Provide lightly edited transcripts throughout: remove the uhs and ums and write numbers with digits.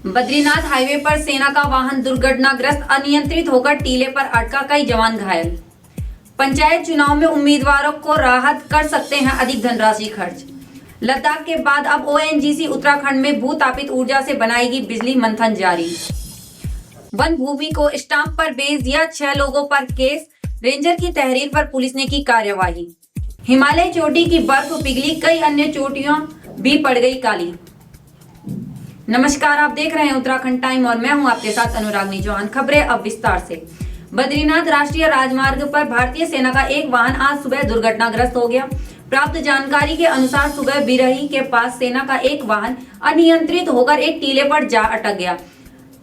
Badrinath highway पर सेना का वाहन दुर्घटनाग्रस्त, अनियंत्रित होकर टीले पर अटका, कई जवान घायल। पंचायत चुनाव में उम्मीदवारों को राहत कर सकते हैं अधिक धनराशि खर्च। लद्दाख के बाद अब ओएनजीसी उत्तराखंड में भूतापित ऊर्जा से बनाएगी बिजली, मंथन जारी। वन भूमि को स्टाम्प पर बेच दिया, 6 लोगों पर केस, रेंजर की तहरीर पर पुलिस ने की कार्यवाही। हिमालय चोटी की बर्फ पिघली, कई अन्य चोटियां भी पड़ गई काली। नमस्कार, आप देख रहे हैं उत्तराखंड टाइम और मैं हूं आपके साथ अनुरागनी चौहान। खबरें अब विस्तार से। बद्रीनाथ राष्ट्रीय राजमार्ग पर भारतीय सेना का एक वाहन आज सुबह दुर्घटनाग्रस्त हो गया। प्राप्त जानकारी के अनुसार सुबह बिरही के पास सेना का एक वाहन अनियंत्रित होकर एक टीले पर जा अटक गया।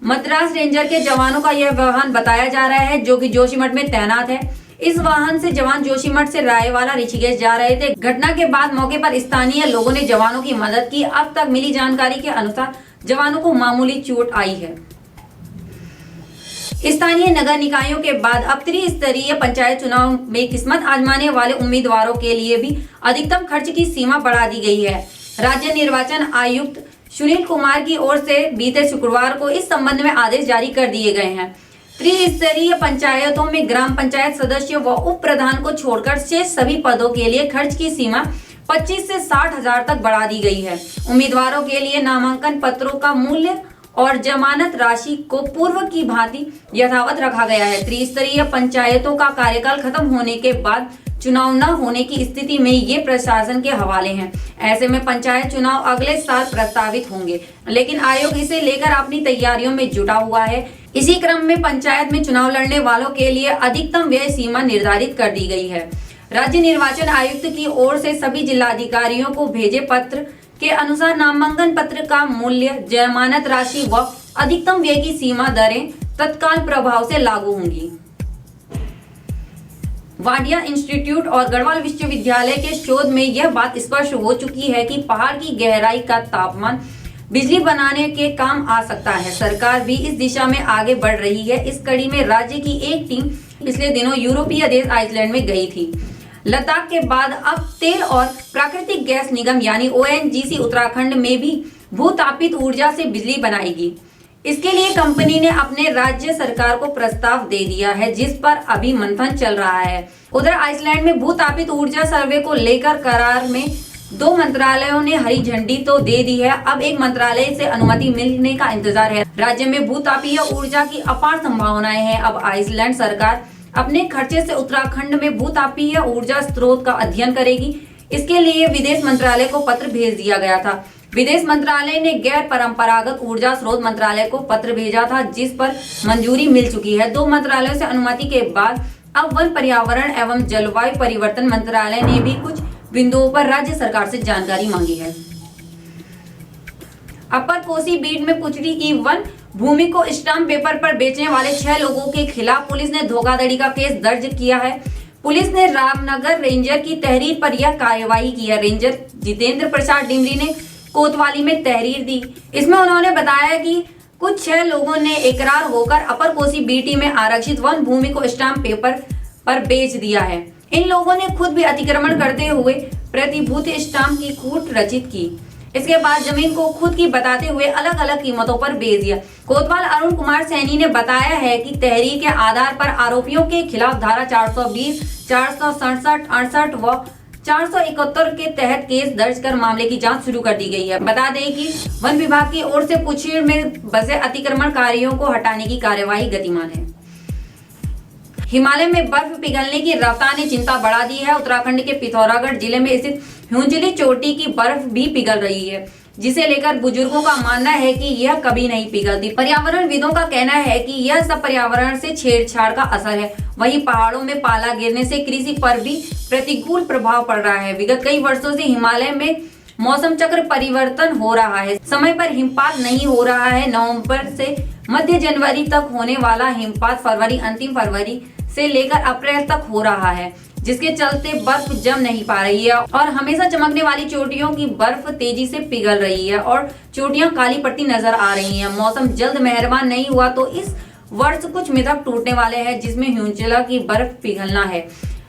मद्रास रेंजर के जवानों का यह वाहन बताया जा रहा है, जो कि जोशीमठ में तैनात है। इस वाहन से जवान जोशीमठ से रायवाला ऋषिकेश जा रहे थे। घटना के बाद मौके पर स्थानीय लोगों ने जवानों की मदद की। अब तक मिली जानकारी के अनुसार जवानों को मामूली चोट आई है। स्थानीय नगर निकायों के बाद अब त्रिस्तरीय पंचायत चुनाव में किस्मत आजमाने वाले उम्मीदवारों के लिए भी अधिकतम खर्च की सीमा बढ़ा दी गई है। राज्य निर्वाचन आयुक्त सुनील कुमार की ओर से बीते शुक्रवार को इस संबंध में आदेश जारी कर दिए गए हैं। त्रिस्तरीय पंचायतों में ग्राम पंचायत सदस्य व उप प्रधान को छोड़कर शेष सभी पदों के लिए खर्च की सीमा 25 से 60 हजार तक बढ़ा दी गई है। उम्मीदवारों के लिए नामांकन पत्रों का मूल्य और जमानत राशि को पूर्व की भांति यथावत रखा गया है। त्रिस्तरीय पंचायतों का कार्यकाल खत्म होने के बाद चुनाव न होने की स्थिति में ये प्रशासन के हवाले हैं। ऐसे में पंचायत चुनाव अगले साल प्रस्तावित होंगे, लेकिन आयोग इसे लेकर अपनी तैयारियों में जुटा हुआ है। इसी क्रम में पंचायत में चुनाव लड़ने वालों के लिए अधिकतम व्यय सीमा निर्धारित कर दी गई है। राज्य निर्वाचन आयुक्त की ओर से सभी जिलाधिकारियों को भेजे पत्र के अनुसार नामांकन पत्र का मूल्य, जमानत राशि व अधिकतम व्यय की सीमा दरें तत्काल प्रभाव से लागू होंगी। वाडिया इंस्टीट्यूट और गढ़वाल विश्वविद्यालय के शोध में यह बात स्पष्ट हो चुकी है कि पहाड़ की गहराई का तापमान बिजली बनाने के काम आ सकता है। सरकार भी इस दिशा में आगे बढ़ रही है। इस कड़ी में राज्य की एक टीम पिछले दिनों यूरोपीय देश आइसलैंड में गई थी। लद्दाख के बाद अब तेल और प्राकृतिक गैस निगम यानी ओएनजीसी उत्तराखंड में भी भूतापित ऊर्जा से बिजली बनाएगी। इसके लिए कंपनी ने अपने राज्य सरकार को प्रस्ताव दे दिया है, जिस पर अभी मंथन चल रहा है। उधर आइसलैंड में भूतापित ऊर्जा सर्वे को लेकर करार में 2 मंत्रालयों ने हरी झंडी तो दे दी है। अब एक मंत्रालय से अनुमति मिलने का इंतजार है। राज्य में भूतापीय ऊर्जा की अपार संभावनाएं हैं। अब आइसलैंड सरकार अपने खर्चे से उत्तराखंड में भूतापीय ऊर्जा स्रोत का अध्ययन करेगी। इसके लिए विदेश मंत्रालय को पत्र भेज दिया गया था। विदेश मंत्रालय ने गैर परंपरागत ऊर्जा स्रोत मंत्रालय को पत्र भेजा था, जिस पर मंजूरी मिल चुकी है। 2 मंत्रालयों से अनुमति के बाद अब वन, पर्यावरण एवं जलवायु परिवर्तन मंत्रालय ने भी कुछ बिंदुओं पर राज्य सरकार से जानकारी मांगी है। अपर कोसी बीट में पुचड़ी की वन भूमि को स्टाम्प पेपर पर बेचने वाले 6 लोगों के खिलाफ पुलिस ने धोखाधड़ी का केस दर्ज किया है। पुलिस ने रामनगर रेंजर की तहरीर पर यह कार्यवाही की है। रेंजर जितेंद्र प्रसाद डिमरी ने कोतवाली में तहरीर दी। इसमें उन्होंने बताया कि कुछ 6 लोगों ने इकरार होकर अपर कोसी बीटी में आरक्षित वन भूमि को स्टाम्प पेपर पर बेच दिया है। इन लोगों ने खुद भी अतिक्रमण करते हुए प्रतिभूति स्टाम्प की कूट रचित की। इसके बाद जमीन को खुद की बताते हुए अलग अलग कीमतों पर बेच दिया। कोतवाल अरुण कुमार सैनी ने बताया है कि तहरीर के आधार पर आरोपियों के खिलाफ धारा 420, 467, 68 व 471 के तहत केस दर्ज कर मामले की जांच शुरू कर दी गई है। बता दें कि वन विभाग की ओर से पुछीड़ में बसे अतिक्रमणकारियों को हटाने की कार्यवाही गतिमान है। हिमालय में बर्फ पिघलने की रफ्तार ने चिंता बढ़ा दी है। उत्तराखंड के पिथौरागढ़ जिले में स्थित हिंजली चोटी की बर्फ भी पिघल रही है, जिसे लेकर बुजुर्गों का मानना है कि यह कभी नहीं पिघलती। पर्यावरणविदों का कहना है कि यह सब पर्यावरण से छेड़छाड़ का असर है। वहीं पहाड़ों में पाला गिरने से कृषि पर भी प्रतिकूल प्रभाव पड़ रहा है। विगत कई वर्षों से हिमालय में मौसम चक्र परिवर्तन हो रहा है। समय पर हिमपात नहीं हो रहा है। नवंबर से मध्य जनवरी तक होने वाला हिमपात फरवरी, अंतिम फरवरी से लेकर अप्रैल तक हो रहा है, जिसके चलते बर्फ जम नहीं पा रही है और हमेशा चमकने वाली चोटियों की बर्फ तेजी से पिघल रही है और चोटियां काली पड़ती नजर आ रही हैं। मौसम जल्द मेहरबान नहीं हुआ तो इस वर्ष कुछ मिथक टूटने वाले हैं, जिसमें हिमचला की बर्फ पिघलना है।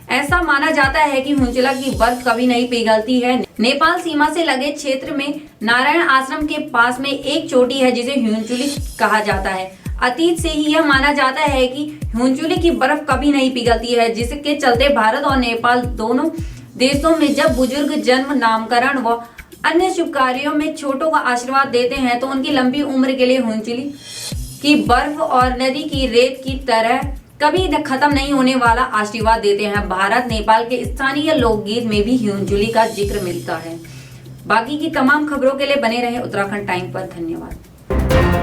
ऐसा माना जाता है कि हुंचुला की बर्फ कभी नहीं पिघलती है। नेपाल सीमा से लगे क्षेत्र में नारायण आश्रम के पास में एक चोटी है जिसे ह्युंचुली कहा जाता है। अतीत से ही यह माना जाता है कि ह्युंचुली की बर्फ कभी नहीं पिघलती है, जिसके चलते भारत और नेपाल दोनों देशों में जब बुजुर्ग जन्म, नामकरण व अन्य शुभ कार्यों में छोटों का आशीर्वाद देते हैं तो उनकी लंबी उम्र के लिए ह्युंचुली की बर्फ और नदी की रेत की तरह कभी खत्म नहीं होने वाला आशीर्वाद देते हैं। भारत नेपाल के स्थानीय लोकगीत में भी ह्युंचुली का जिक्र मिलता है। बाकी की तमाम खबरों के लिए बने रहे उत्तराखंड टाइम पर। धन्यवाद।